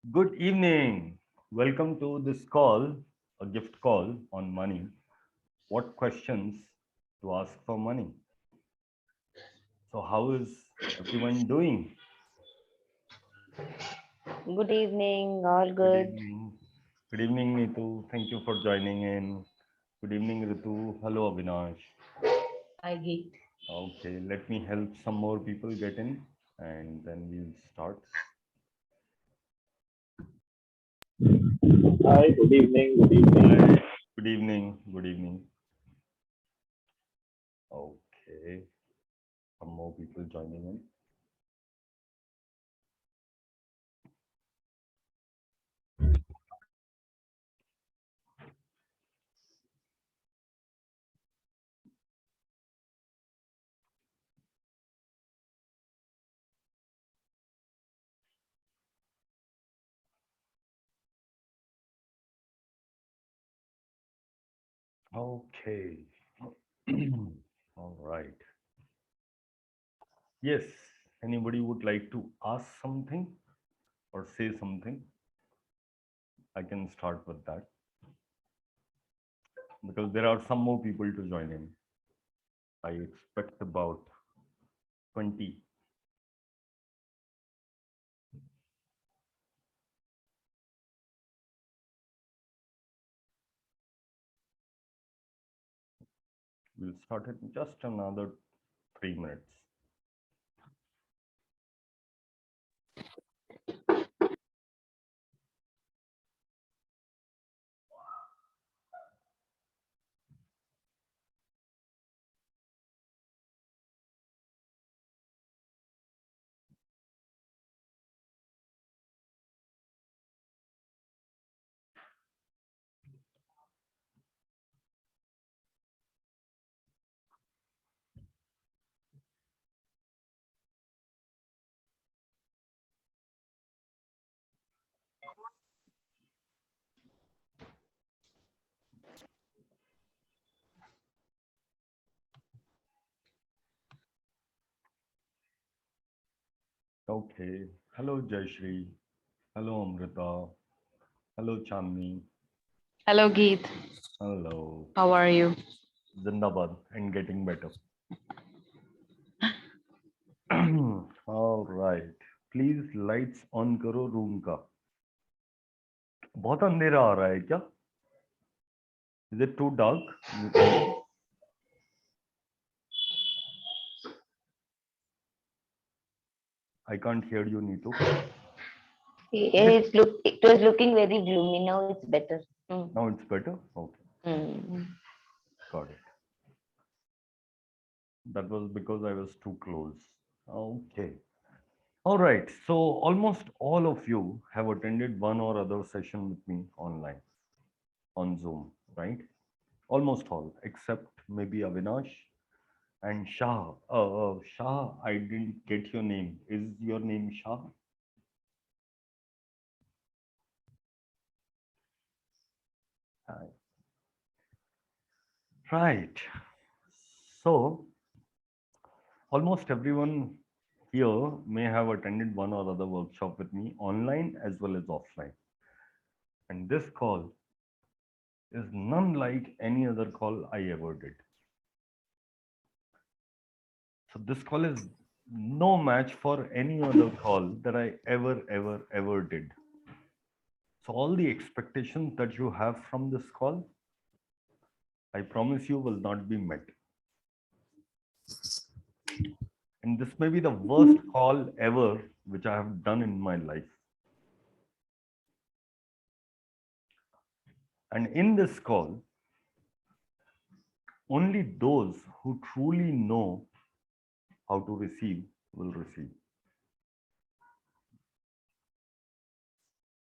Good evening. Welcome to this call, a gift call on money. What questions to ask for money? So, how is everyone doing? Good evening, all Good good. evening. Good evening, Nitu. Thank you for joining in. Good evening, Ritu. Hello, Avinash. Hi, Geet. Okay, let me help some more people get in and then we'll start. Hi, good evening. Good evening. Hi. Good evening. Good evening. Okay, some more people joining in. Okay. All right. Yes, anybody would like to ask something or say something? I can start with that because there are some more people to join in. I expect about 20. We'll start in just another 3 minutes. Okay. Hello, Jayashri. Hello, Amrita. Hello, Chandni. Hello, Geet. Hello. How are you? Zindabad and getting better. All right. Please lights on करो room का. बहुत अंधेरा आ रहा है क्या? Is it too dark? I can't hear you, Neetu. Is it It was looking very gloomy. Now it's better. now it's better? Okay, Mm. got it. That was because I was too close. Okay. All right. So almost all of you have attended one or other session with me online on Zoom, right? Almost all, except maybe Avinash and Shah. Shah, I didn't get your name. Is your name Shah? Hi. Right. So almost everyone here may have attended one or other workshop with me online as well as offline. And this call is none like any other call I ever did. So this call is no match for any other call that I ever did. So all the expectations that you have from this call, I promise you will not be met. And this may be the worst call ever which I have done in my life. And in this call, only those who truly know how to receive will receive.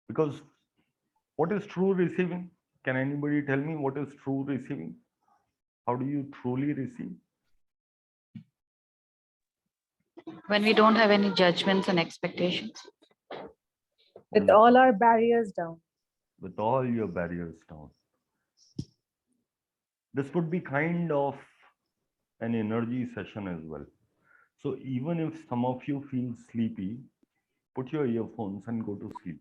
Because what is true receiving? Can anybody tell me what is true receiving? How do you truly receive? When we don't have any judgments and expectations. With Only all our barriers down. with all your barriers down. This would be kind of an energy session as well. So even if some of you feel sleepy, put your earphones and go to sleep.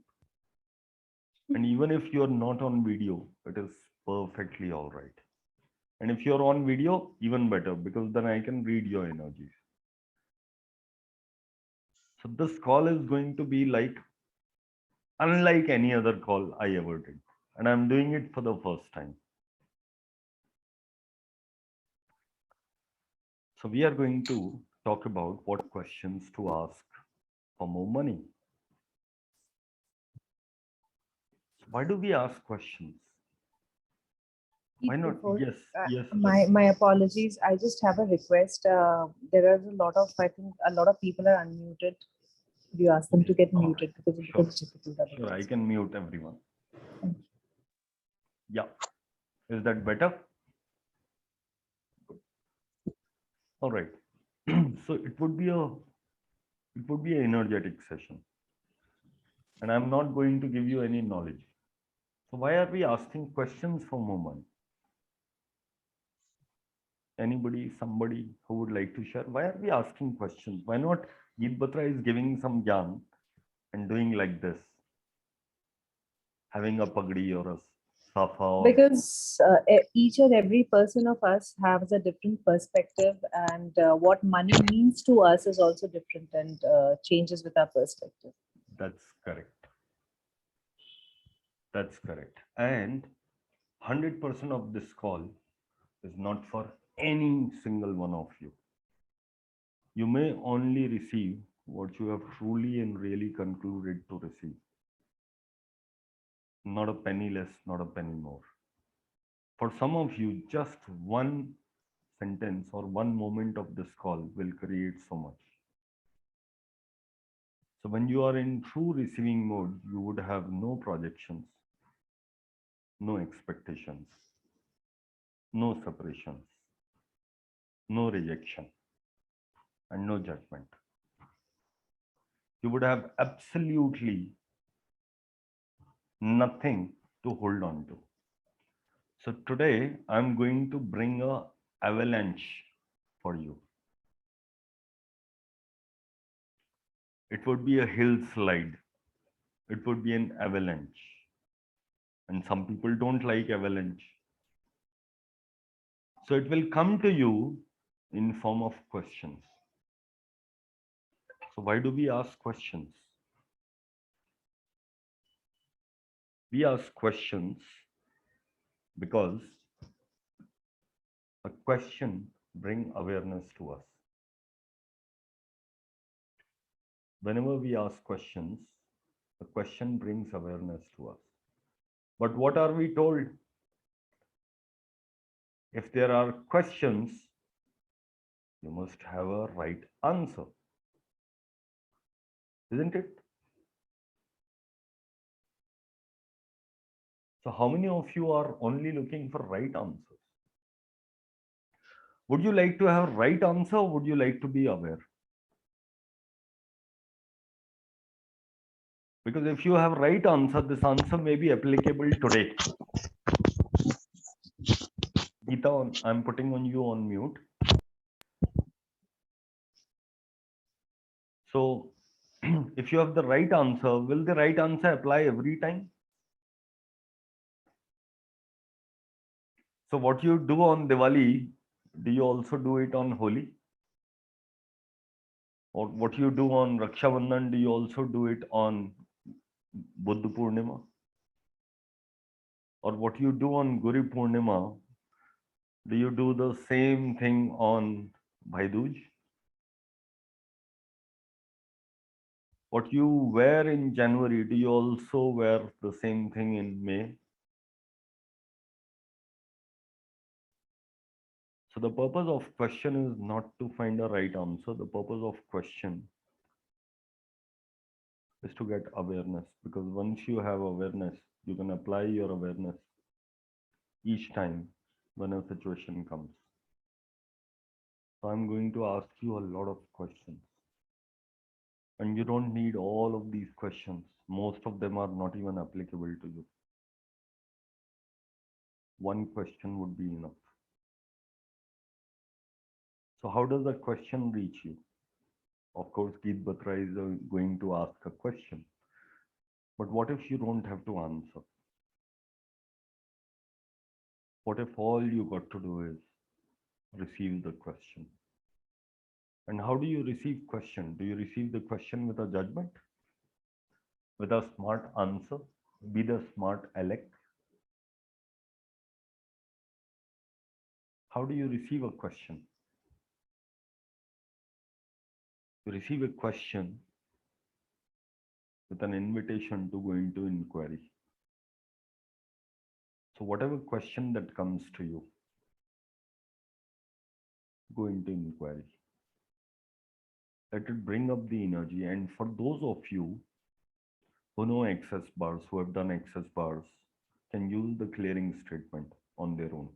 And even if you're not on video, it is perfectly all right. And if you're on video, even better, because then I can read your energies. So this call is going to be like unlike any other call I ever did. And I'm doing it for the first time. So we are going to talk about what questions to ask for more money. So why do we ask questions? Why not? Before, Yes, yes, my apologies. I just have a request. There are a lot of, I think, a lot of people are unmuted. Could you ask them to get Oh, muted because it sure. becomes difficult Sure, I otherwise? can mute everyone. Thank you. Yeah. Is that better? All right. So it would be an energetic session. And I'm not going to give you any knowledge. So why are we asking questions for more money? Anybody, somebody who would like to share? Why are we asking questions? Why not Geet Batra is giving some gyan and doing like this, having a pagdi or a safa or Because each and every person of us has a different perspective, and what money means to us is also different and changes with our perspective. that's correct. That's correct. And 100% of this call is not for any single one of you. You may only receive what you have truly and really concluded to receive. Not a penny less, not a penny more. For some of you, just one sentence or one moment of this call will create so much. So when you are in true receiving mode, you would have no projections, no expectations, no separations, no rejection, and no judgment. You would have absolutely nothing to hold on to. So today I'm going to bring a avalanche for you. It would be a hill slide. It would be an avalanche. And some people don't like avalanche. So it will come to you in form of questions. So why do we ask questions? We ask questions because a question brings awareness to us. Whenever we ask questions, a question brings awareness to us. But what are we told? If there are questions, you must have a right answer, isn't it? So how many of you are only looking for right answers? Would you like to have right answer, or would you like to be aware? Because if you have right answer, this answer may be applicable today. Geeta, I'm putting on you on mute. So if you have the right answer, will the right answer apply every time? So what you do on Diwali, do you also do it on Holi? Or what you do on Raksha Bandhan, do you also do it on Buddha Purnima? Or what you do on Guru Purnima, do you do the same thing on Bhai Dooj? What you wear in January, do you also wear the same thing in May? So the purpose of question is not to find a right answer. The purpose of question is to get awareness, because once you have awareness, you can apply your awareness each time when a situation comes. So I'm going to ask you a lot of questions. And you don't need all of these questions. Most of them are not even applicable to you. One question would be enough. So how does a question reach you? Of course, Geet Batra is going to ask a question. But what if you don't have to answer? What if all you got to do is receive the question? And how do you receive question? Do you receive the question with a judgment? With a smart answer? Be the smart Alex? How do you receive a question? You receive a question with an invitation to go into inquiry. So whatever question that comes to you, go into inquiry. Let it bring up the energy. And for those of you who know access bars, who have done access bars, can use the clearing statement on their own.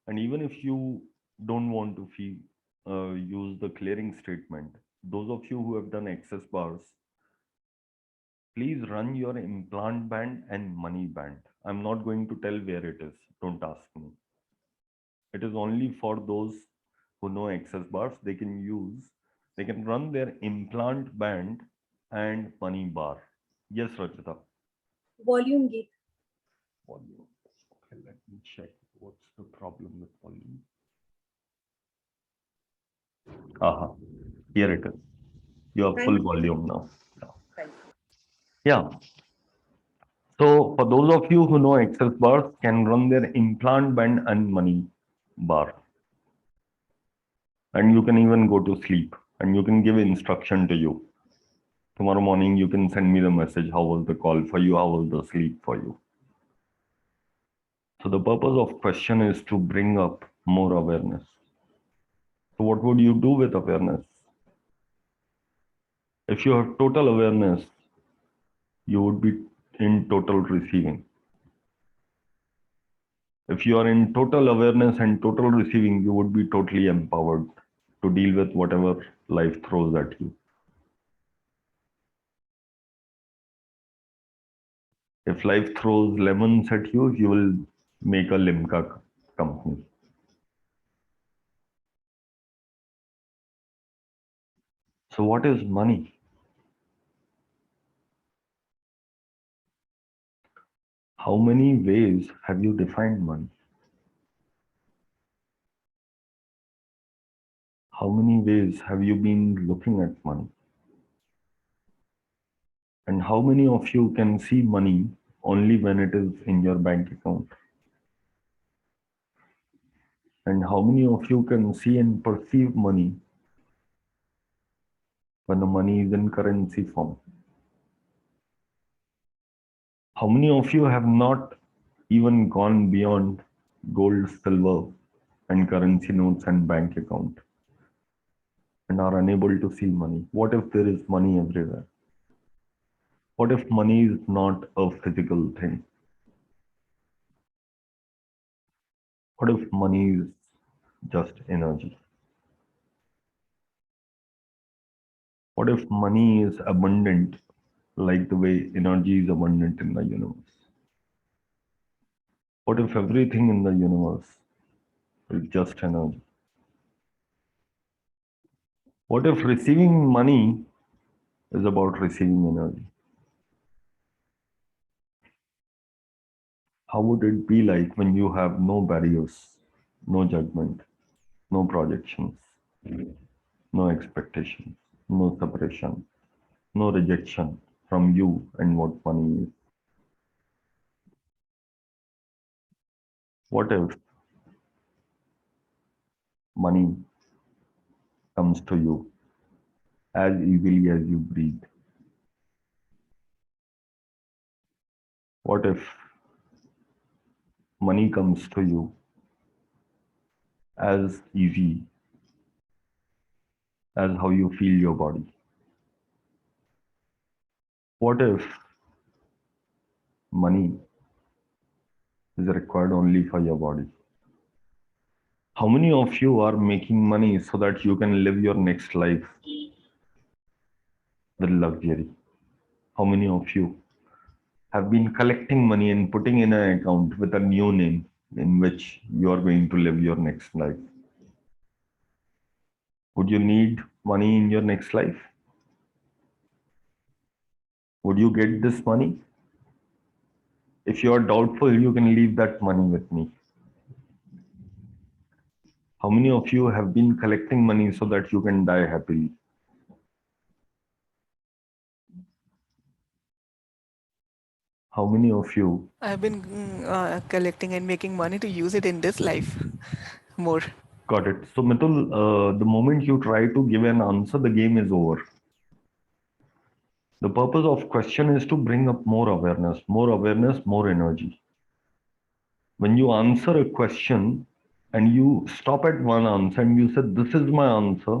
And even if you don't want to use the clearing statement, those of you who have done access bars, please run your implant band and money band. I'm not going to tell where it is. Don't ask me. It is only for those who know access bars. They can run their implant band and money bar. Yes, Rachita. Volume, Geet. Volume. Okay, let me check what's the problem with volume. Aha, here it is. You have full volume now. Yeah. So for those of you who know access bars, can run their implant band and money bar. And you can even go to sleep and you can give instruction to you. Tomorrow morning, you can send me the message. How was the call for you? How was the sleep for you? So the purpose of question is to bring up more awareness. So what would you do with awareness? If you have total awareness, you would be in total receiving. If you are in total awareness and total receiving, you would be totally empowered to deal with whatever life throws at you. If life throws lemons at you, you will make a Limca company. So what is money? How many ways have you defined money? How many ways have you been looking at money? And how many of you can see money only when it is in your bank account? And how many of you can see and perceive money when the money is in currency form? How many of you have not even gone beyond gold, silver, and currency notes and bank account and are unable to see money? What if there is money everywhere? What if money is not a physical thing? What if money is just energy? What if money is abundant like the way energy is abundant in the universe? What if everything in the universe is just energy? What if receiving money is about receiving energy? How would it be like when you have no barriers, no judgment, no projections, no expectations, no separation, no rejection from you and what money is? What if money comes to you as easily as you breathe? What if money comes to you as easy as how you feel your body? What if money is required only for your body? How many of you are making money so that you can live your next life with luxury? How many of you have been collecting money and putting in an account with a new name in which you are going to live your next life? Would you need money in your next life? Would you get this money? If you are doubtful, you can leave that money with me. How many of you have been collecting money so that you can die happily? How many of you I've been collecting and making money to use it in this life more. got it? So, Mitul, the moment you try to give an answer, the game is over. The purpose of question is to bring up more awareness, more energy. When you answer a question and you stop at one answer and you said, "This is my answer,"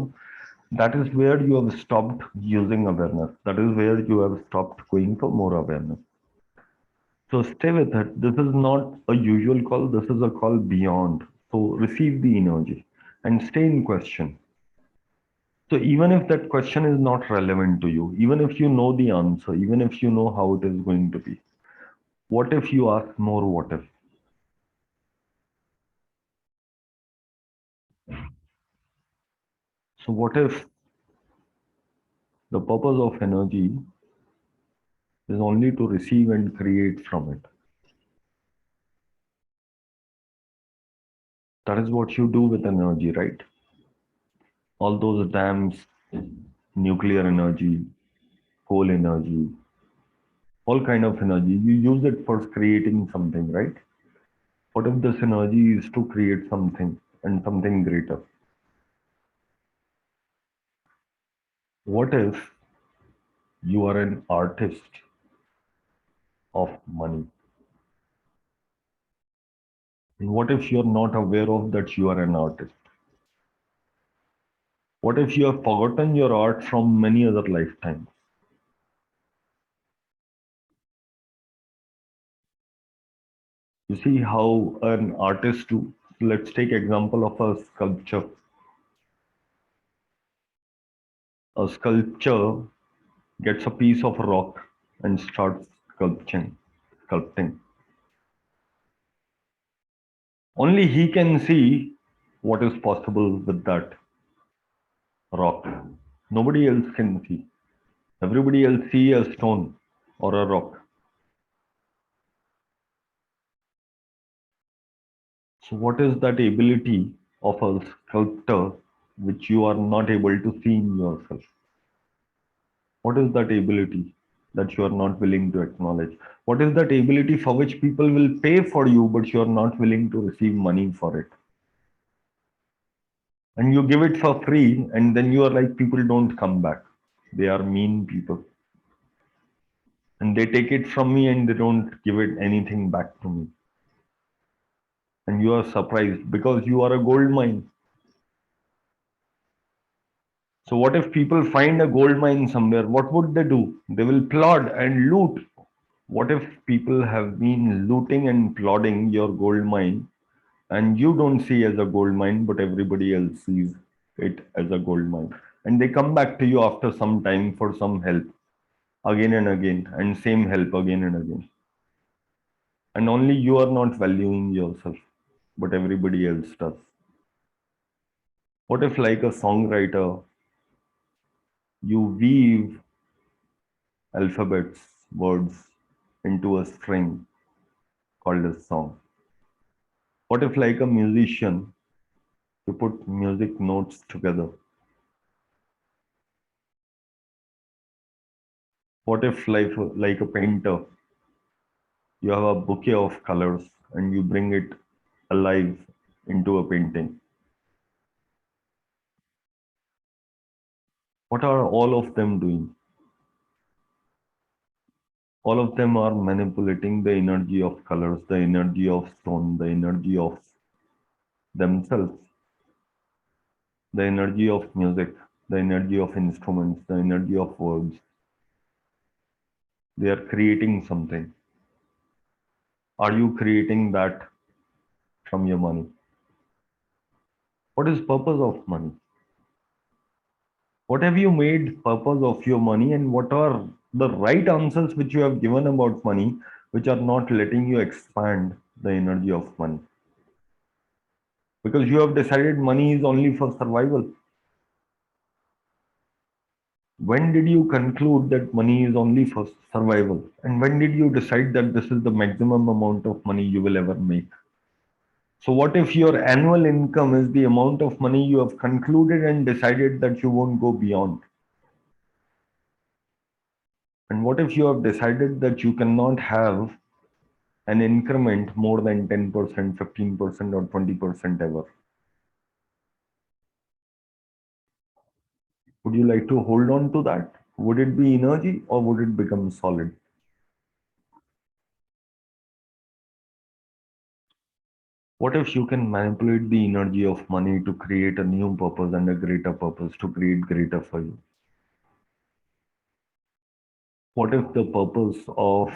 that is where you have stopped using awareness. That is where you have stopped going for more awareness. So stay with it. This is not a usual call. This is a call beyond. So receive the energy and stay in question. So even if that question is not relevant to you, even if you know the answer, even if you know how it is going to be, what if you ask more what if? So what if the purpose of energy is only to receive and create from it? That is what you do with energy, right? All those dams, nuclear energy, coal energy, all kind of energy, you use it for creating something, right? What if this energy is to create something and something greater? What if you are an artist of money? And what if you're not aware of that you are an artist? What if you have forgotten your art from many other lifetimes? You see how an artist do. Let's take example of a sculpture. A sculpture gets a piece of rock and starts sculpting. Only he can see what is possible with that rock. Nobody else can see. Everybody else see a stone or a rock. So what is that ability of a sculptor which you are not able to see in yourself? What is that ability that you are not willing to acknowledge? What is that ability for which people will pay for you, but you are not willing to receive money for it? And you give it for free, and then you are like, people don't come back. They are mean people. And they take it from me and they don't give it anything back to me. And you are surprised because you are a gold mine. So what if people find a gold mine somewhere? What would they do? They will plod and loot. What if people have been looting and plodding your gold mine and you don't see as a gold mine, but everybody else sees it as a gold mine? And they come back to you after some time for some help again and again, and same help again and again. And only you are not valuing yourself, but everybody else does. What if, like a songwriter, you weave alphabets, words into a string called a song? What if, like a musician, you put music notes together? What if, like a painter, you have a bouquet of colors and you bring it alive into a painting? What are all of them doing? All of them are manipulating the energy of colors, the energy of stone, the energy of themselves, the energy of music, the energy of instruments, the energy of words. They are creating something. Are you creating that from your money? What is purpose of money? What have you made purpose of your money, and what are the right answers which you have given about money which are not letting you expand the energy of money? Because you have decided money is only for survival. When did you conclude that money is only for survival? And when did you decide that this is the maximum amount of money you will ever make? So, what if your annual income is the amount of money you have concluded and decided that you won't go beyond? And what if you have decided that you cannot have an increment more than 10%, 15%, or 20% ever? Would you like to hold on to that? Would it be energy or would it become solid? What if you can manipulate the energy of money to create a new purpose and a greater purpose to create greater for you? What if the purpose of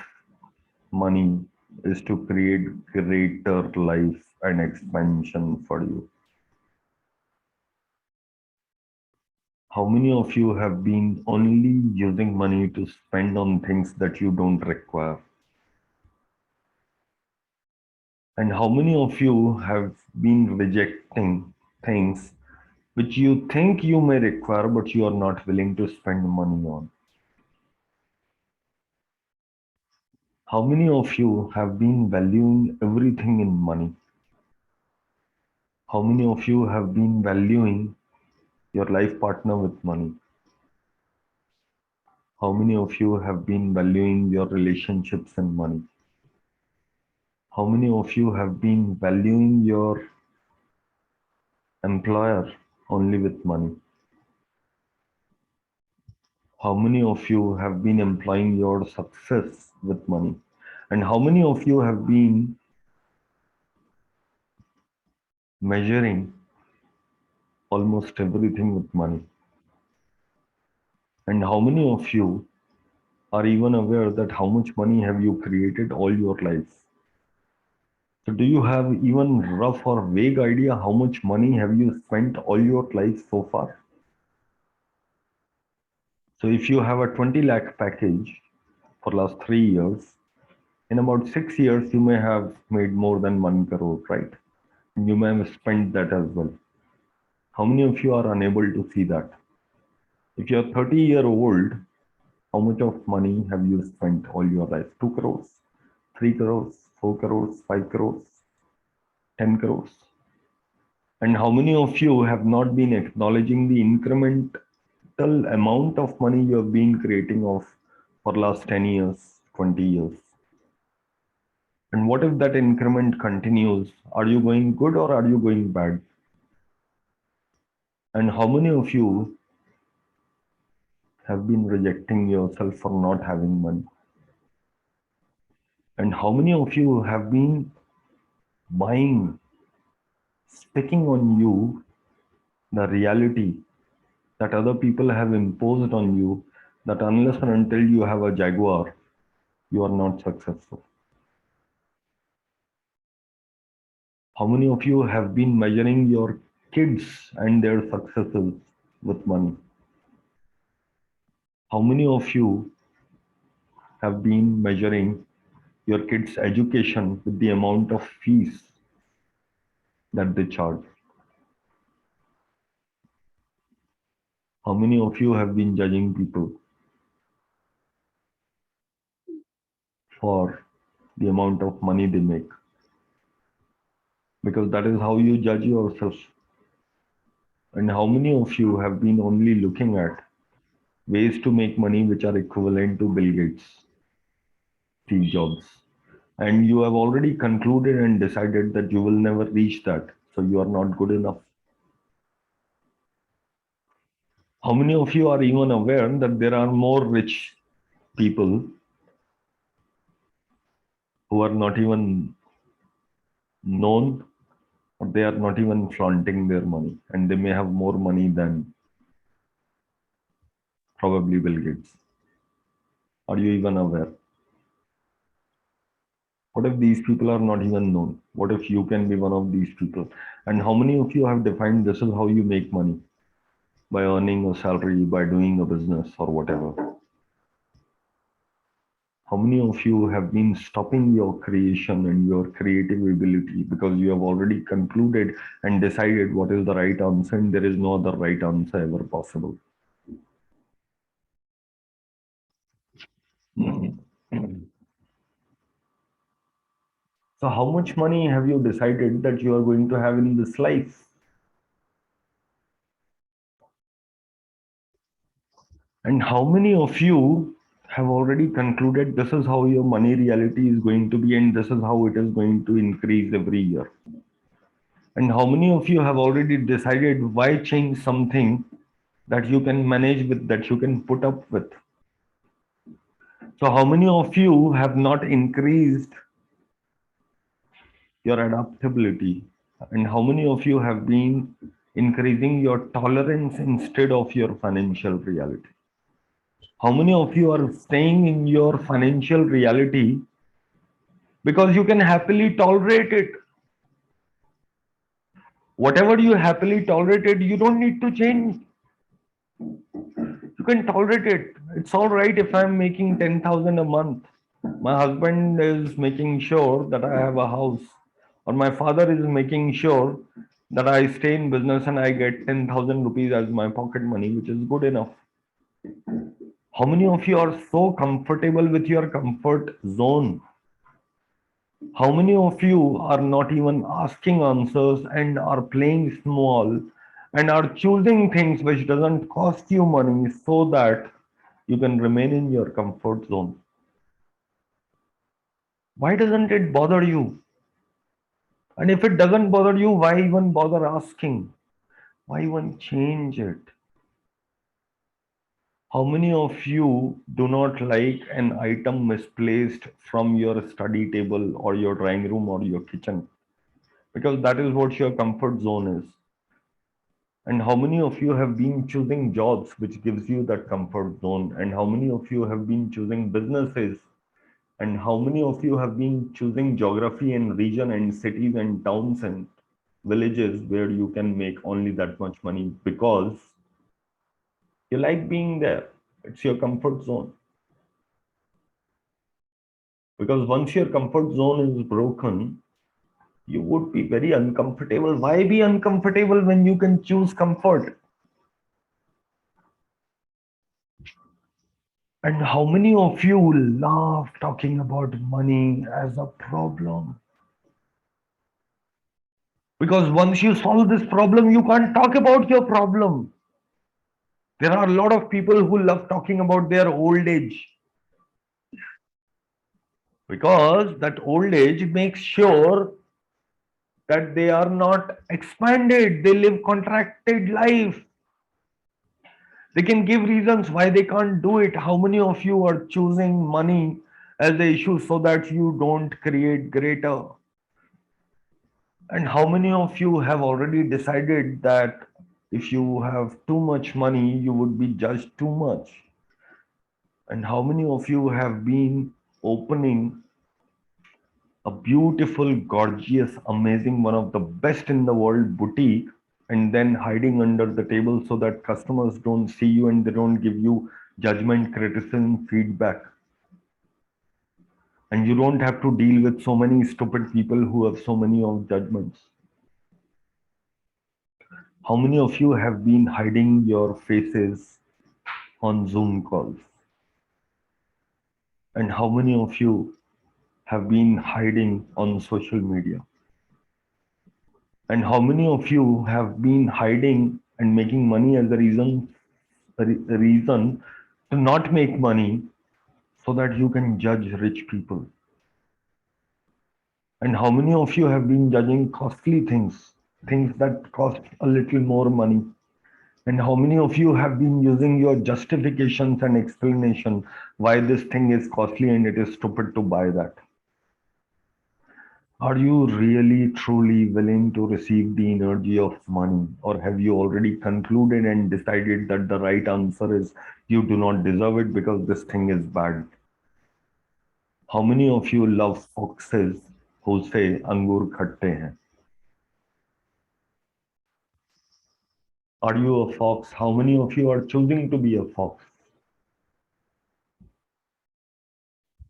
money is to create greater life and expansion for you? How many of you have been only using money to spend on things that you don't require? And how many of you have been rejecting things which you think you may require, but you are not willing to spend money on? How many of you have been valuing everything in money? How many of you have been valuing your life partner with money? How many of you have been valuing your relationships and money? How many of you have been valuing your employer only with money? How many of you have been employing your success with money? And how many of you have been measuring almost everything with money? And how many of you are even aware that how much money have you created all your life? So do you have even rough or vague idea how much money have you spent all your life so far? So if you have a 20 lakh package for last 3 years, in about 6 years, you may have made more than 1 crore, right? And you may have spent that as well. How many of you are unable to see that? If you're 30-year-old, how much of money have you spent all your life? 2 crores, 3 crores, 4 crores, 5 crores, 10 crores. And how many of you have not been acknowledging the incremental amount of money you have been creating of for last 10 years, 20 years? And what if that increment continues? Are you going good or are you going bad? And how many of you have been rejecting yourself for not having money? And how many of you have been buying, sticking on you the reality that other people have imposed on you, that unless and until you have a Jaguar, you are not successful? How many of you have been measuring your kids and their successes with money? How many of you have been measuring your kids' education with the amount of fees that they charge? How many of you have been judging people for the amount of money they make? Because that is how you judge yourself. And how many of you have been only looking at ways to make money which are equivalent to Bill Gates, Steve Jobs? And you have already concluded and decided that you will never reach that, so you are not good enough. How many of you are even aware that there are more rich people who are not even known, or they are not even flaunting their money, and they may have more money than probably Bill Gates? Are you even aware? What if these people are not even known? What if you can be one of these people? And how many of you have defined this is how you make money? By earning a salary, by doing a business, or whatever. How many of you have been stopping your creation and your creative ability because you have already concluded and decided what is the right answer, and there is no other right answer ever possible? So how much money have you decided that you are going to have in this life? And how many of you have already concluded this is how your money reality is going to be and this is how it is going to increase every year? And how many of you have already decided why change something that you can manage with, that you can put up with? So how many of you have not increased your adaptability? And how many of you have been increasing your tolerance instead of your financial reality? How many of you are staying in your financial reality because you can happily tolerate it? Whatever you happily tolerated, you don't need to change. You can tolerate it. It's all right if I'm making 10,000 a month. My husband is making sure that I have a house, or my father is making sure that I stay in business and I get 10,000 rupees as my pocket money, which is good enough. How many of you are so comfortable with your comfort zone? How many of you are not even asking answers and are playing small and are choosing things which doesn't cost you money so that you can remain in your comfort zone? Why doesn't it bother you? And if it doesn't bother you, why even bother asking? Why even change it? How many of you do not like an item misplaced from your study table or your drawing room or your kitchen? Because that is what your comfort zone is. And how many of you have been choosing jobs which gives you that comfort zone? And how many of you have been choosing businesses? And how many of you have been choosing geography and region and cities and towns and villages where you can make only that much money because you like being there? It's your comfort zone. Because once your comfort zone is broken, you would be very uncomfortable. Why be uncomfortable when you can choose comfort? And how many of you love talking about money as a problem? Because once you solve this problem, you can't talk about your problem. There are a lot of people who love talking about their old age because that old age makes sure that they are not expanded, they live contracted life. They can give reasons why they can't do it. How many of you are choosing money as the issue so that you don't create greater? And how many of you have already decided that if you have too much money, you would be judged too much? And how many of you have been opening a beautiful, gorgeous, amazing, one of the best in the world boutique and then hiding under the table so that customers don't see you and they don't give you judgment, criticism, feedback? And you don't have to deal with so many stupid people who have so many of judgments. How many of you have been hiding your faces on Zoom calls? And how many of you have been hiding on social media? And how many of you have been hiding and making money as a reason to not make money so that you can judge rich people? And how many of you have been judging costly things, things that cost a little more money? And how many of you have been using your justifications and explanation why this thing is costly and it is stupid to buy that? Are you really truly willing to receive the energy of money? Or have you already concluded and decided that the right answer is you do not deserve it because this thing is bad? How many of you love foxes who say angur khatte hain? Are you a fox? How many of you are choosing to be a fox?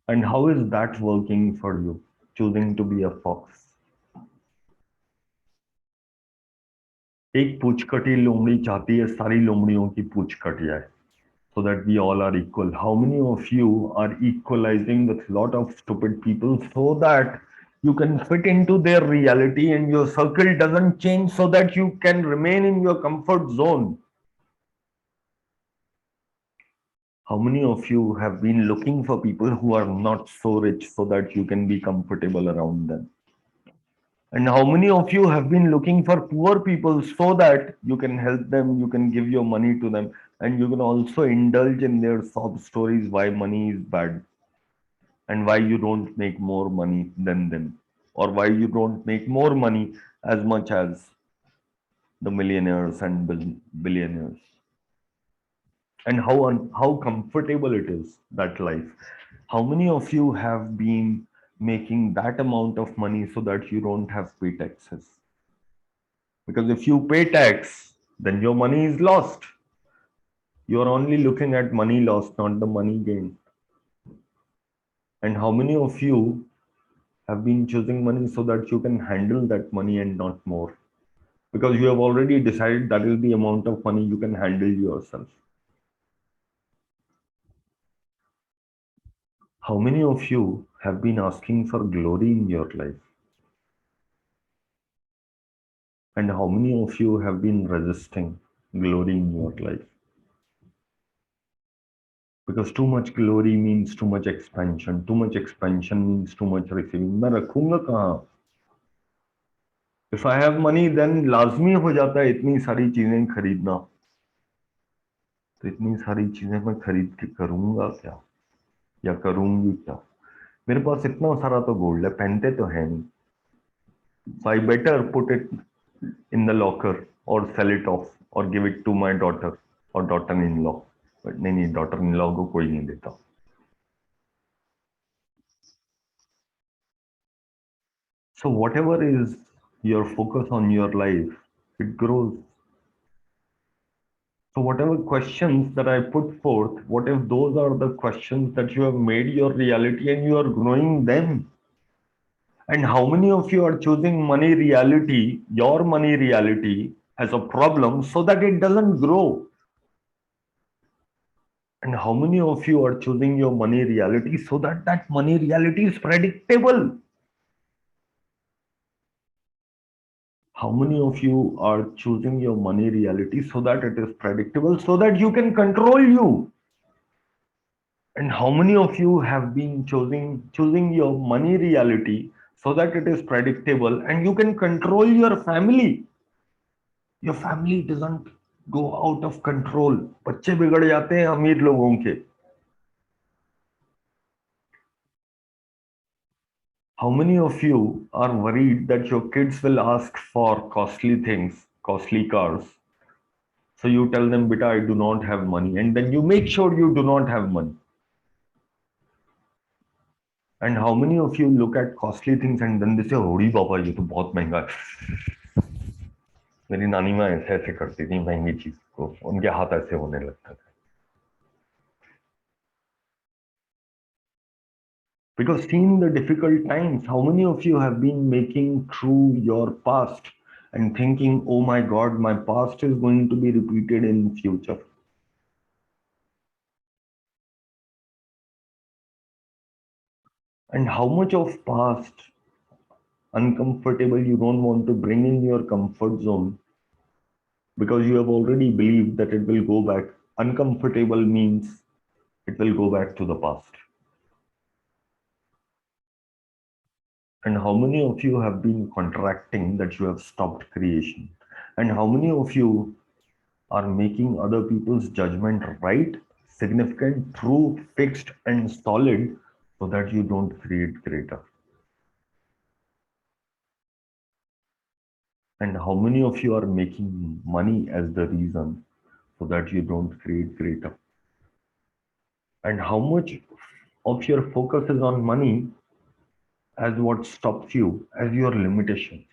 And how is that working for you, choosing to be a fox? एक पूछ कटी लोमड़ी चाहती है सारी लोमड़ियों की पूछ cut जाए. so that we all are equal? How many of you are equalizing with a lot of stupid people so that you can fit into their reality and your circle doesn't change so that you can remain in your comfort zone? How many of you have been looking for people who are not so rich so that you can be comfortable around them? And how many of you have been looking for poor people so that you can help them, you can give your money to them, and you can also indulge in their sob stories why money is bad and why you don't make more money than them, or why you don't make more money as much as the millionaires and billionaires, and how comfortable it is, that life. How many of you have been making that amount of money so that you don't have pay taxes? Because if you pay tax, then your money is lost. You are only looking at money loss, not the money gain. And how many of you have been choosing money so that you can handle that money and not more? Because you have already decided that is the amount of money you can handle yourself. How many of you have been asking for glory in your life? And how many of you have been resisting glory in your life? Because too much glory means too much expansion. Too much expansion means too much receiving. मैं रखूंगा कहाँ? If I have money, then लाजमी हो जाता है इतनी सारी चीजें खरीदना. तो इतनी सारी चीजें मैं खरीद के करूंगा क्या? या करूंगी क्या? मेरे पास इतना सारा तो गोल्ड है, पहनते तो है नहीं. So I better put it in the locker or sell it off or give it to my daughter or daughter-in-law. But नहीं, daughter-in-law को कोई नहीं देता. So whatever is your focus on your life, it grows. So whatever questions that I put forth, what if those are the questions that you have made your reality and you are growing them? And how many of you are choosing money reality, your money reality, as a problem so that it doesn't grow? And how many of you are choosing your money reality so that that money reality is predictable? How many of you are choosing your money reality so that it is predictable, so that you can control you? And how many of you have been choosing your money reality so that it is predictable and you can control your family? Your family doesn't go out of control. बच्चे बिगड़ जाते हैं अमीर लोगों के. How many of you are worried that your kids will ask for costly things, costly cars? So you tell them, beta, I do not have money. And then you make sure you do not have money. And how many of you look at costly things and then they say, होड़ी बाबा ये तो बहुत महंगा है. मेरी नानी माँ ऐसे ऐसे करती थी महंगी चीज को, उनके हाथ ऐसे होने लगता था. Because seeing the difficult times, how many of you have been making through your past and thinking, oh my God, my past is going to be repeated in future? And how much of past uncomfortable you don't want to bring in your comfort zone because you have already believed that it will go back. Uncomfortable means it will go back to the past. And how many of you have been contracting that you have stopped creation? And how many of you are making other people's judgment right, significant, true, fixed, and solid so that you don't create greater? And how many of you are making money as the reason so that you don't create greater? And how much of your focus is on money as what stops you, as your limitations,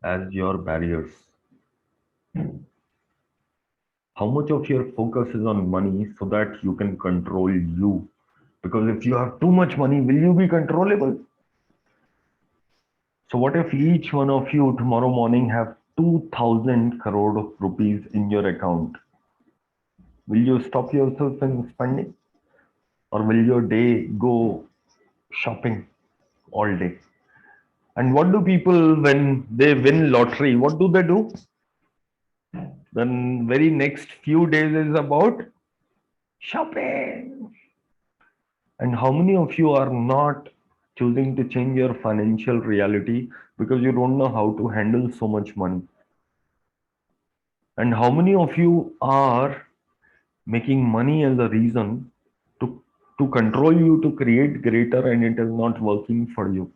as your barriers? How much of your focus is on money so that you can control you? Because if you have too much money, will you be controllable? So what if each one of you tomorrow morning have 2000 crore of rupees in your account? Will you stop yourself in spending? Or will your day go shopping all day? And what do people when they win lottery? What do they do? Then very next few days is about shopping. And how many of you are not choosing to change your financial reality because you don't know how to handle so much money? And how many of you are making money as a reason to, to control you to create greater and it is not working for you?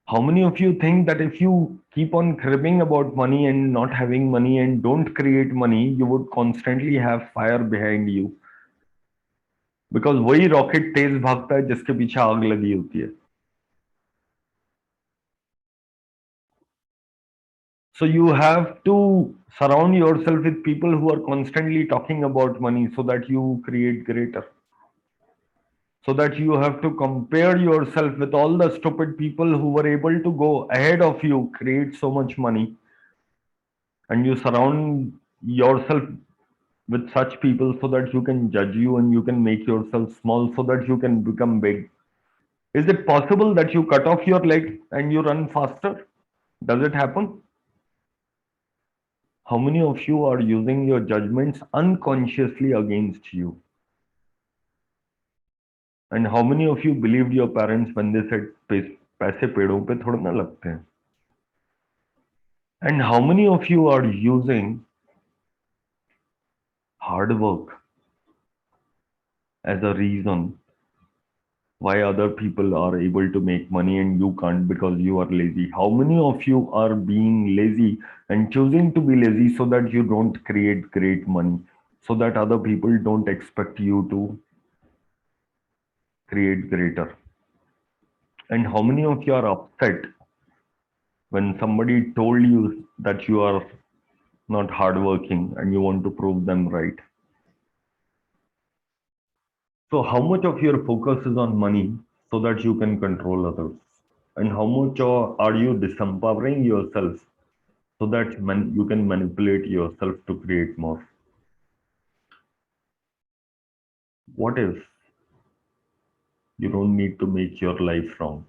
How many of you think that if you keep on cribbing about money and not having money and don't create money, you would constantly have fire behind you? Because वही rocket तेज भागता है जिसके पीछे आग लगी होती है. So you have to surround yourself with people who are constantly talking about money so that you create greater. So that you have to compare yourself with all the stupid people who were able to go ahead of you, create so much money, and you surround yourself with such people so that you can judge you and you can make yourself small so that you can become big. Is it possible that you cut off your leg and you run faster? Does it happen? How many of you are using your judgments unconsciously against you? And how many of you believed your parents when they said पैसे पेड़ों पे थोड़ा ना लगते हैं? And how many of you are using hard work as a reason why other people are able to make money and you can't because you are lazy? How many of you are being lazy and choosing to be lazy so that you don't create great money, so that other people don't expect you to create greater? And how many of you are upset when somebody told you that you are not hardworking and you want to prove them right? So, how much of your focus is on money so that you can control others? And how much are you disempowering yourself so that you can manipulate yourself to create more? What if you don't need to make your life wrong?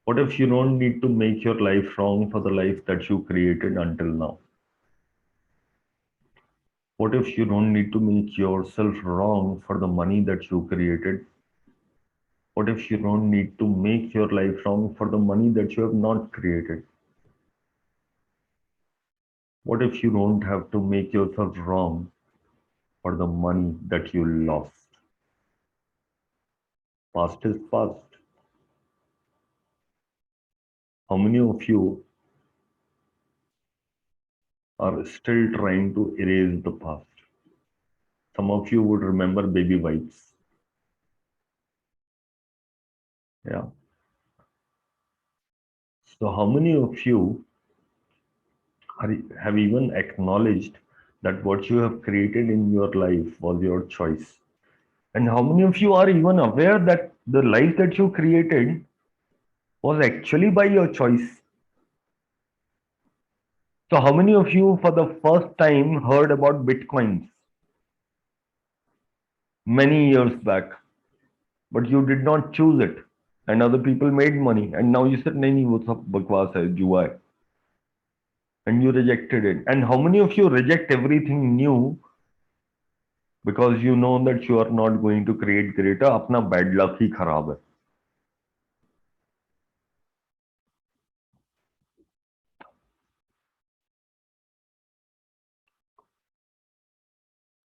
What if you don't need to make your life wrong for the life that you created until now? What if you don't need to make yourself wrong for the money that you created? What if you don't need to make your life wrong for the money that you have not created? What if you don't have to make yourself wrong for the money that you lost? Past is past. How many of you are still trying to erase the past? Some of you would remember baby wipes. Yeah. So how many of you have even acknowledged that what you have created in your life was your choice? And how many of you are even aware that the life that you created was actually by your choice? So how many of you for the first time heard about bitcoins many years back, but you did not choose it and other people made money and now you said nahi wo sab bakwas hai, jua hai, and you rejected it? And how many of you reject everything new because you know that you are not going to create greater? Apna bad luck hi kharab hai.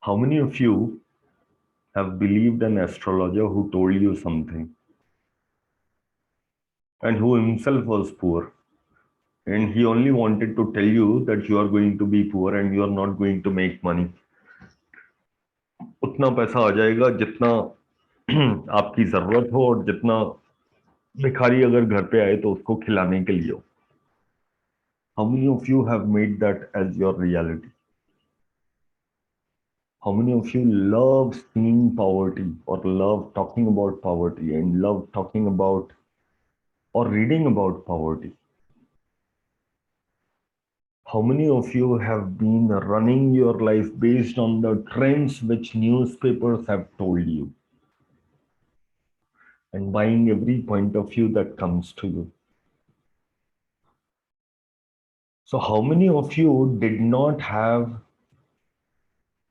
How many of you have believed an astrologer who told you something and who himself was poor, and he only wanted to tell you that you are going to be poor and you are not going to make money? उतना पैसा आ जाएगा जितना आपकी जरूरत हो और जितना भिखारी अगर घर पे आए तो उसको खिलाने के लिए हो. How many of you have made that as your reality? How many of you love seeing poverty or love talking about poverty and love talking about or reading about poverty? How many of you have been running your life based on the trends which newspapers have told you and buying every point of view that comes to you? So how many of you did not have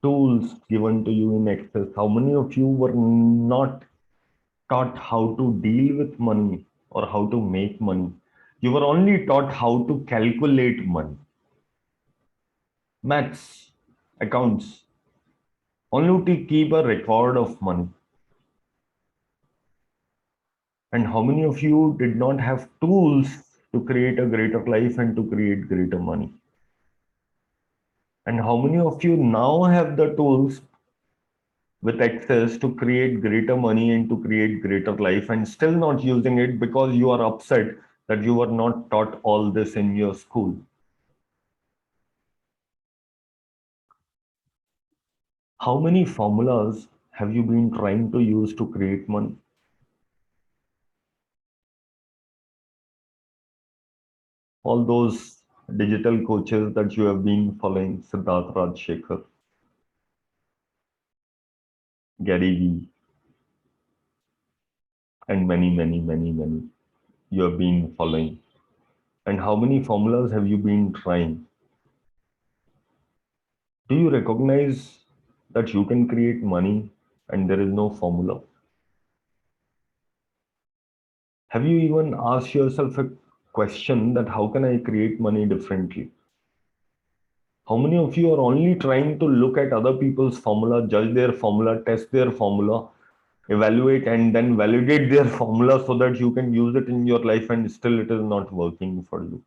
tools given to you in excess? How many of you were not taught how to deal with money or how to make money? You were only taught how to calculate money, maths, accounts, only to keep a record of money. And how many of you did not have tools to create a greater life and to create greater money? And how many of you now have the tools with access to create greater money and to create greater life and still not using it because you are upset that you were not taught all this in your school? How many formulas have you been trying to use to create money? All those digital coaches that you have been following, Siddharth Rajshekhar, Gary Vee, and many, many, many, many you have been following. And how many formulas have you been trying? Do you recognize that you can create money and there is no formula? Have you even asked yourself a question that how can I create money differently? How many of you are only trying to look at other people's formula, judge their formula, test their formula, evaluate and then validate their formula so that you can use it in your life and still it is not working for you?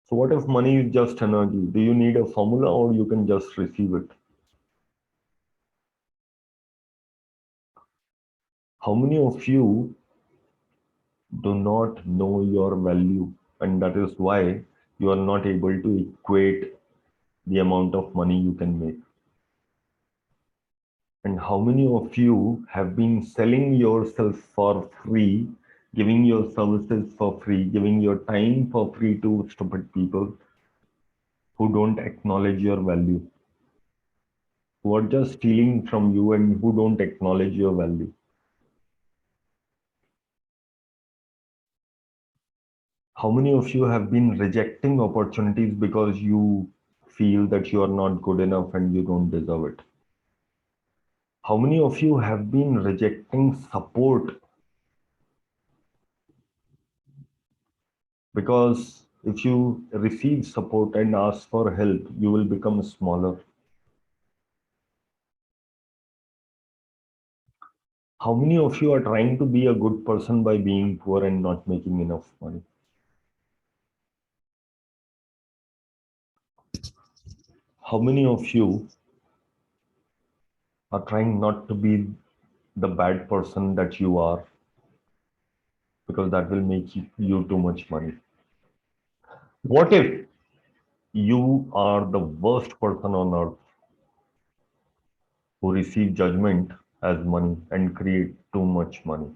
So what if money is just energy? Do you need a formula or you can just receive it? How many of you do not know your value, and that is why you are not able to equate the amount of money you can make? And how many of you have been selling yourself for free, giving your services for free, giving your time for free to stupid people who don't acknowledge your value, who are just stealing from you and who don't acknowledge your value? How many of you have been rejecting opportunities because you feel that you are not good enough and you don't deserve it? How many of you have been rejecting support because if you receive support and ask for help, you will become smaller? How many of you are trying to be a good person by being poor and not making enough money? How many of you are trying not to be the bad person that you are because that will make you too much money? What if you are the worst person on earth who receive judgment as money and create too much money?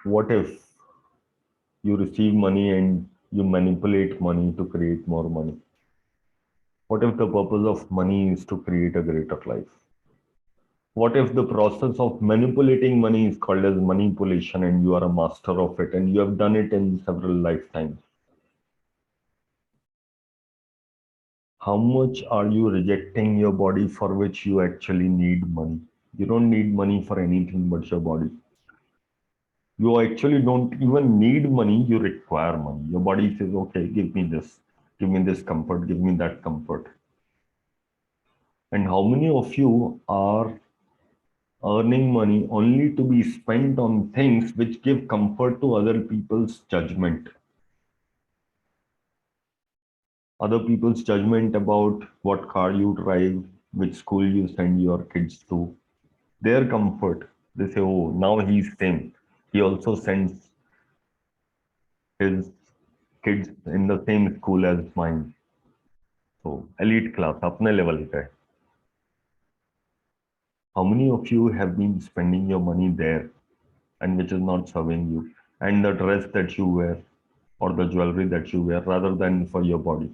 What if you receive money and you manipulate money to create more money? What if the purpose of money is to create a greater life? What if the process of manipulating money is called as manipulation and you are a master of it and you have done it in several lifetimes? How much are you rejecting your body for which you actually need money? You don't need money for anything but your body. You actually don't even need money, you require money. Your body says, okay, give me this comfort, give me that comfort. And how many of you are earning money only to be spent on things which give comfort to other people's judgment? Other people's judgment about what car you drive, which school you send your kids to, their comfort. They say, oh, now he's same. He also sends his kids in the same school as mine. So elite class, अपने level का है. How many of you have been spending your money there and which is not serving you? And the dress that you wear or the jewelry that you wear rather than for your body.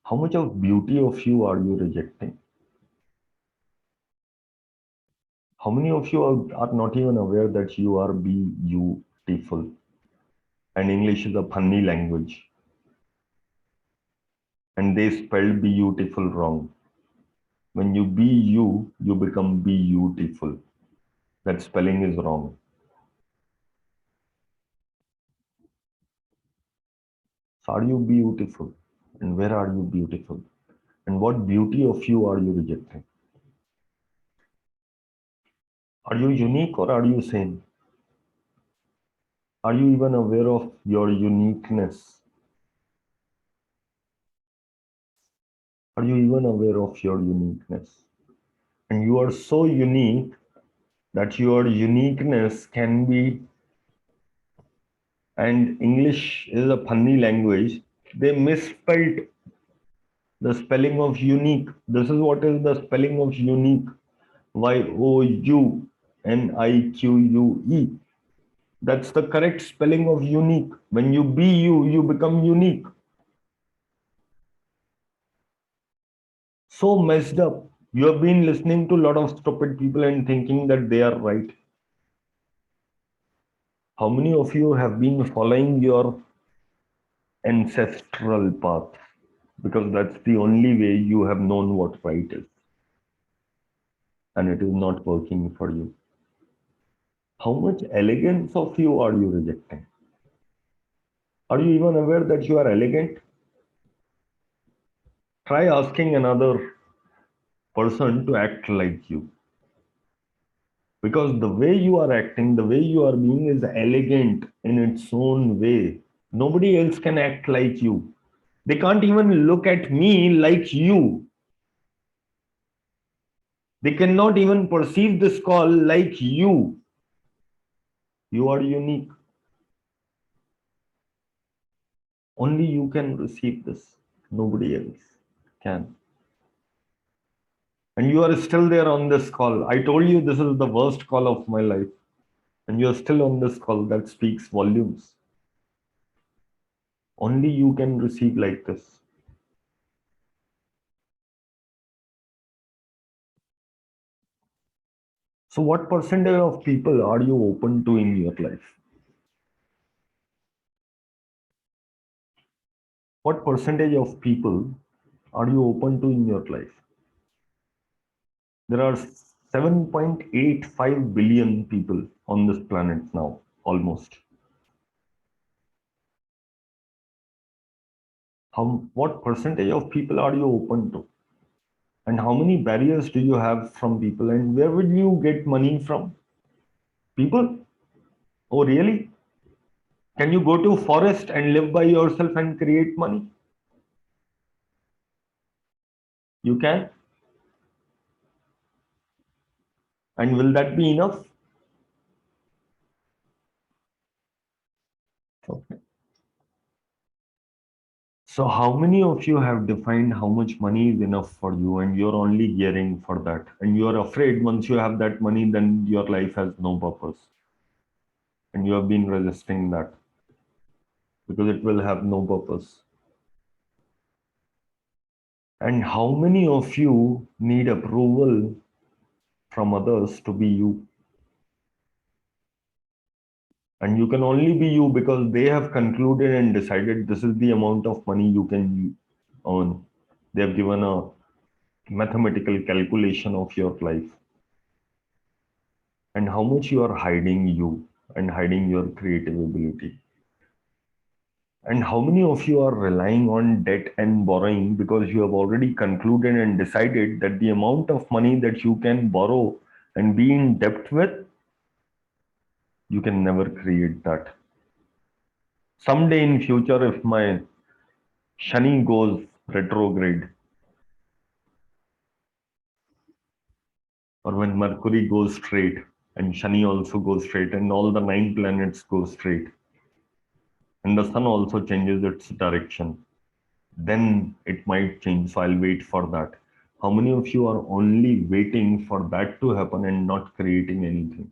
How much of beauty of you are you rejecting? How many of you are not even aware that you are beautiful? And English is a funny language. And they spelled beautiful wrong. When you be you, you become beautiful. That spelling is wrong. So are you beautiful? And where are you beautiful? And what beauty of you are you rejecting? Are you unique or are you sane? Are you even aware of your uniqueness? Are you even aware of your uniqueness? And you are so unique that your uniqueness can be, and English is a funny language, they misspelled the spelling of unique. This is what is the spelling of unique. Younique. That's the correct spelling of unique. When you be you, you become unique. So messed up. You have been listening to a lot of stupid people and thinking that they are right. How many of you have been following your ancestral path? Because that's the only way you have known what right is. And it is not working for you. How much elegance of you are you rejecting? Are you even aware that you are elegant? Try asking another person to act like you. Because the way you are acting, the way you are being is elegant in its own way. Nobody else can act like you. They can't even look at me like you. They cannot even perceive this call like you. You are unique. Only you can receive this. Nobody else can. And you are still there on this call. I told you this is the worst call of my life. And you're still on this call. That speaks volumes. Only you can receive like this. So what percentage of people are you open to in your life? What percentage of people are you open to in your life? There are 7.85 billion people on this planet now, almost. What percentage of people are you open to? And how many barriers do you have from people? And where will you get money from? People? Oh, really? Can you go to forest and live by yourself and create money? You can. And will that be enough? Okay. So how many of you have defined how much money is enough for you and you're only gearing for that? And you're afraid once you have that money, then your life has no purpose. And you have been resisting that because it will have no purpose. And how many of you need approval from others to be you? And you can only be you because they have concluded and decided this is the amount of money you can earn. They have given a mathematical calculation of your life and how much you are hiding you and hiding your creative ability. And how many of you are relying on debt and borrowing because you have already concluded and decided that the amount of money that you can borrow and be in debt with, you can never create that. Someday in future, if my Shani goes retrograde, or when Mercury goes straight and Shani also goes straight and all the 9 planets go straight, and the sun also changes its direction. then it might change. So I'll wait for that. How many of you are only waiting for that to happen and not creating anything?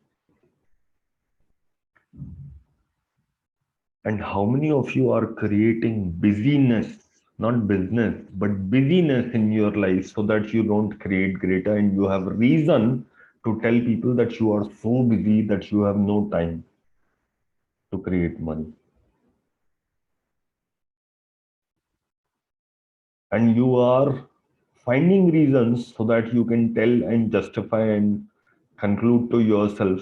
And how many of you are creating busyness, not business, but busyness in your life so that you don't create greater and you have reason to tell people that you are so busy that you have no time to create money? And you are finding reasons so that you can tell and justify and conclude to yourself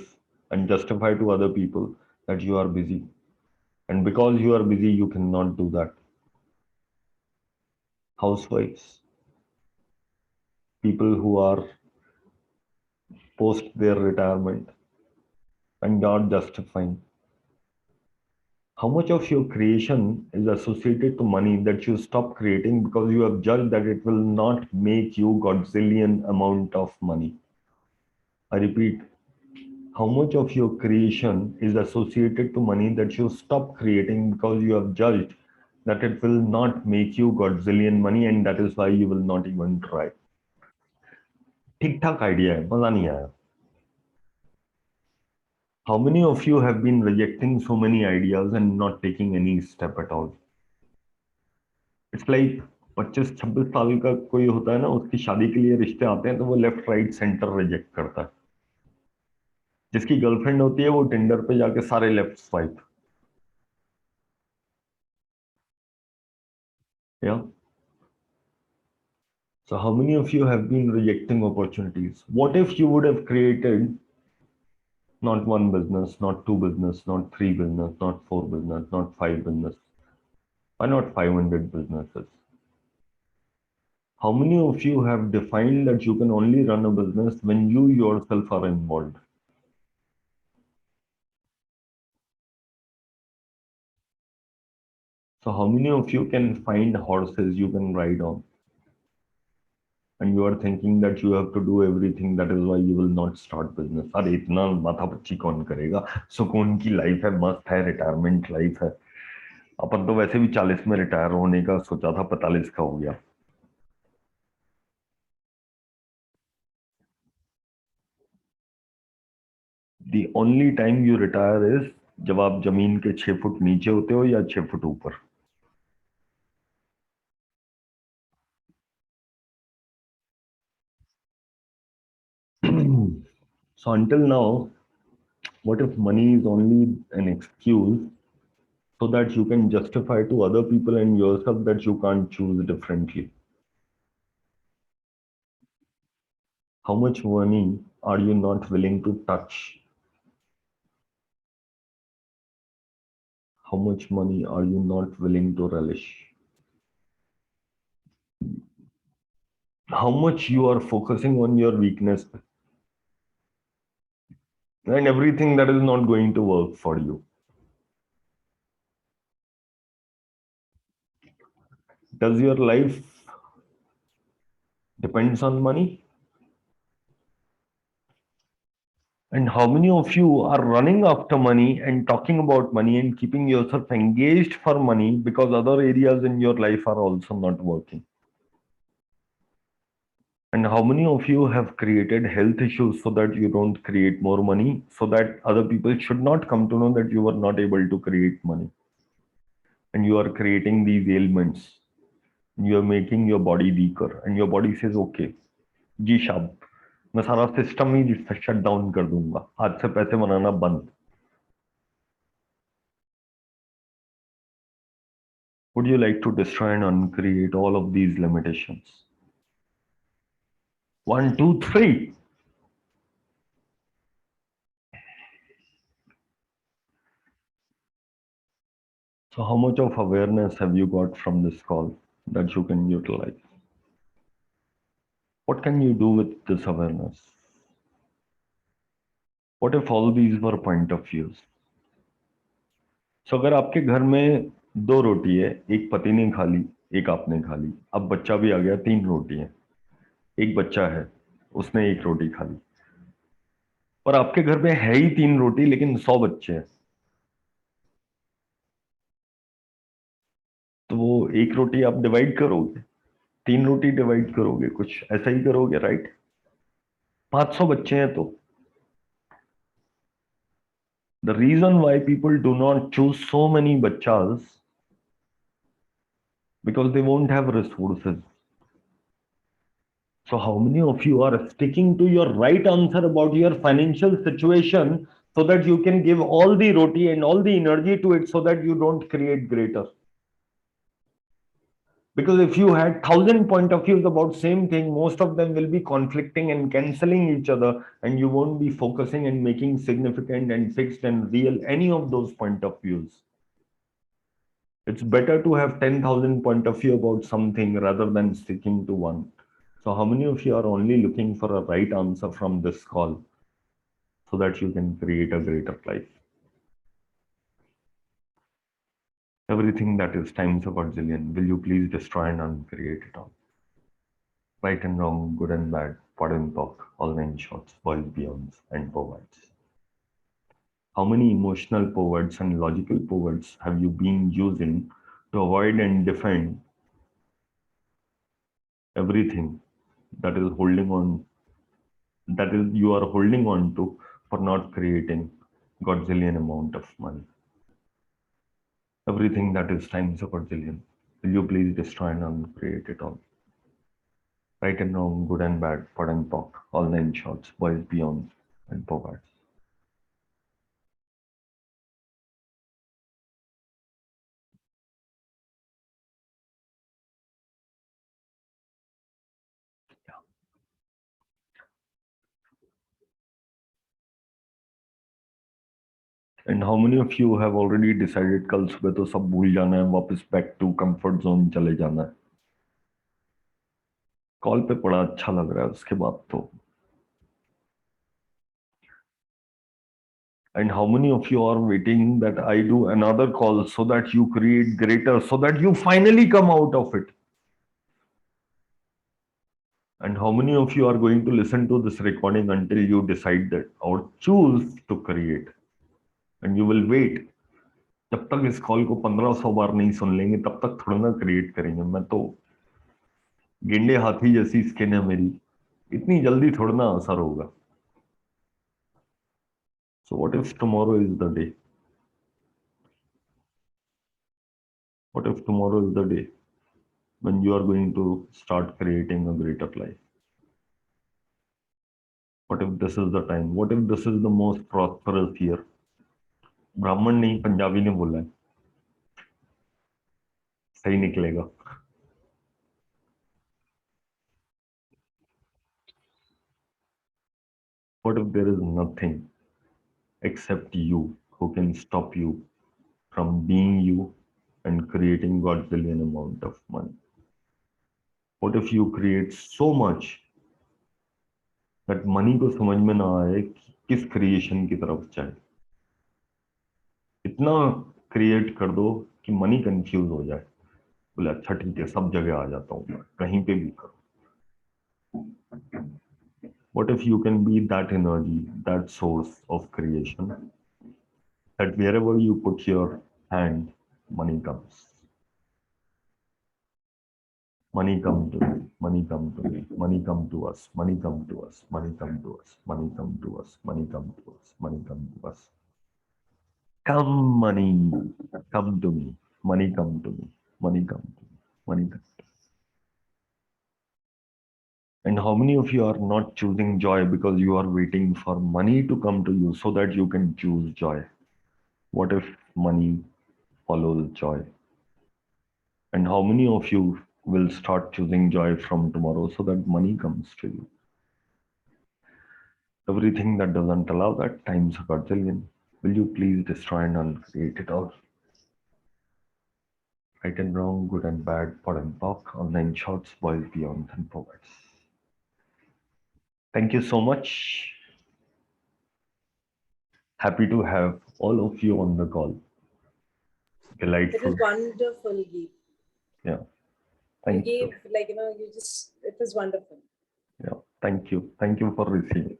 and justify to other people that you are busy. And because you are busy, you cannot do that. Housewives, people who are post their retirement and not justifying. How much of your creation is associated to money that you stop creating because you have judged that it will not make you Godzillion amount of money? I repeat, how much of your creation is associated to money that you stop creating because you have judged that it will not make you Godzillion money and that is why you will not even try? ठीक ठाक idea है, मजा नहीं आया. How many of you have been rejecting so many ideas and not taking any step at all? It's like 25-26 साल का कोई होता है ना, उसकी शादी के लिए रिश्ते आते हैं तो वो लेफ्ट राइट सेंटर रिजेक्ट करता है. जिसकी गर्लफ्रेंड होती है वो टिंडर पे जाके सारे लेफ्ट स्वाइप. या So how many of you have been rejecting opportunities? What if you would have created not one business, not two business, not three business, not four business, not five business? Why not 500 businesses? How many of you have defined that you can only run a business when you yourself are involved? So how many of you can find horses you can ride on? And you are thinking that you have to do everything, that is why you will not start business. अरे इतना माथापच्ची कौन करेगा? सुकून की life है, मस्त है, retirement life है. अपन तो वैसे भी 40 में रिटायर होने का सोचा था, 45 का हो गया. The only time you retire is जब आप जमीन के 6 फुट नीचे होते हो या 6 फुट ऊपर. So until now, what if money is only an excuse so that you can justify to other people and yourself that you can't choose differently? How much money are you not willing to touch? How much money are you not willing to relish? How much you are focusing on your weakness and everything that is not going to work for you? Does your life depends on money? And how many of you are running after money and talking about money and keeping yourself engaged for money because other areas in your life are also not working? And how many of you have created health issues so that you don't create more money, so that other people should not come to know that you were not able to create money? And you are creating these ailments. You are making your body weaker, and your body says, "Okay, जी शाब, मैं सारा system ही shut down कर दूंगा, आज से पैसे बनाना बंद." Would you like to destroy and uncreate all of these limitations? One, two, three. So how much of awareness have you got from this call that you can utilize? What can you do with this awareness? What if all these were point of views? So अगर आपके घर में 2 रोटी है, एक पति ने खा ली, एक आपने खा ली, अब बच्चा भी आ गया, 3 रोटी है, एक बच्चा है, उसने 1 रोटी खा ली, और आपके घर में है ही 3 रोटी लेकिन 100 बच्चे हैं, तो वो एक रोटी आप डिवाइड करोगे, 3 रोटी डिवाइड करोगे, कुछ ऐसा ही करोगे, राइट? 500 बच्चे हैं तो the reason why people do not choose so many bachas because they won't have resources. So how many of you are sticking to your right answer about your financial situation so that you can give all the roti and all the energy to it so that you don't create greater? Because if you had 1,000 point of views about same thing, most of them will be conflicting and cancelling each other, and you won't be focusing and making significant and fixed and real any of those point of views. It's better to have 10,000 point of view about something rather than sticking to one. So how many of you are only looking for a right answer from this call so that you can create a greater life? Everything that is times a quadrillion, will you please destroy and uncreate it all? Right and wrong, good and bad, pod and talk, all nine shots, boys, beyonds, and poets. How many emotional poets and logical poets have you been using to avoid and defend everything that is holding on, that is you are holding on to for not creating godzillion amount of money? Everything that is times a godzillion, will you please destroy and uncreate it all? Right and wrong, good and bad, pod and talk, all nine shots, boys, beyonds, and poets. And how many of you have already decided कल सुबह तो सब भूल जाना है, वापस back to comfort zone चले जाना है? कॉल पे बड़ा अच्छा लग रहा है उसके बाद तो. And how many of you are waiting that I do another call so that you create greater, so that you finally come out of it? And how many of you are going to listen to this recording until you decide that or choose to create? And you will wait. जब तक इस call को 1500 बार नहीं सुन लेंगे तब तक थोड़ा ना क्रिएट करेंगे. मैं तो गेंडे हाथी जैसी स्किन है मेरी, इतनी जल्दी थोड़ा ना असर होगा. So what if tomorrow is the day? What if tomorrow is the day when you are going to start creating a greater life? What if this is the time? What if this is the most prosperous year? ब्राह्मण नहीं, पंजाबी ने बोला है, सही निकलेगा. What if there is nothing except you who can stop you from being you and creating godzillion amount of money? What if you create so much that money को समझ में ना आए कि किस क्रिएशन की तरफ जाए? इतना क्रिएट कर दो कि मनी कंफ्यूज हो जाए, बोले अच्छा ठीक है सब जगह आ जाता हूँ मैं, कहीं पे भी करो. What if you can be that energy, that source of creation, that wherever you put your hand, money comes. Money come to me, money come to me, money come to us, money come to us, money come to us, money come to us, money come to us, money come to us. Come money, come to me, money come to me, money come to me, money come to me. And how many of you are not choosing joy because you are waiting for money to come to you so that you can choose joy? What if money follows joy? And how many of you will start choosing joy from tomorrow so that money comes to you? Everything that doesn't allow that times a quadrillion, will you please destroy and uncreate it all? Right and wrong, good and bad, pod and talk, online shots, boys, beyond, and poets. Thank you so much. Happy to have all of you on the call. It Delightful. was wonderful, Geet. Yeah. You Thank you. gave, it was wonderful. Yeah. Thank you. Thank you for receiving.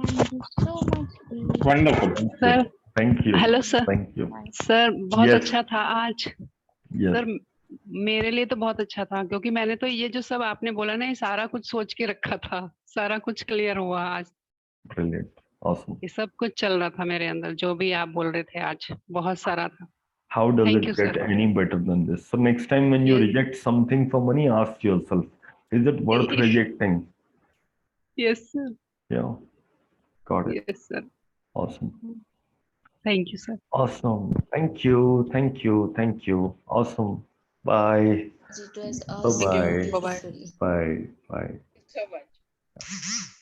Thank you so much. Wonderful. Sir Thank you. Hello sir Thank you. Sir बहुत Yes. अच्छा था आज Yes. Sir मेरे लिए तो बहुत अच्छा था, क्योंकि मैंने तो ये जो सब आपने बोला ना, ये सारा कुछ सोच के रखा था, सारा कुछ क्लियर हुआ आज। Brilliant. Awesome. ये सब कुछ चल रहा था मेरे अंदर, जो भी आप बोल रहे थे आज, बहुत सारा था। How does Thank it you, get sir. any better than this? So next time when you Yes. reject something for money, ask yourself, is it worth rejecting? Yes, sir. Yeah. Got it. Yes, sir. Awesome. Thank you, sir. Awesome. Thank you. Thank you. Thank you. Awesome. Bye. It was Bye-bye. awesome. Bye-bye. Beautiful. Bye. Bye. So much.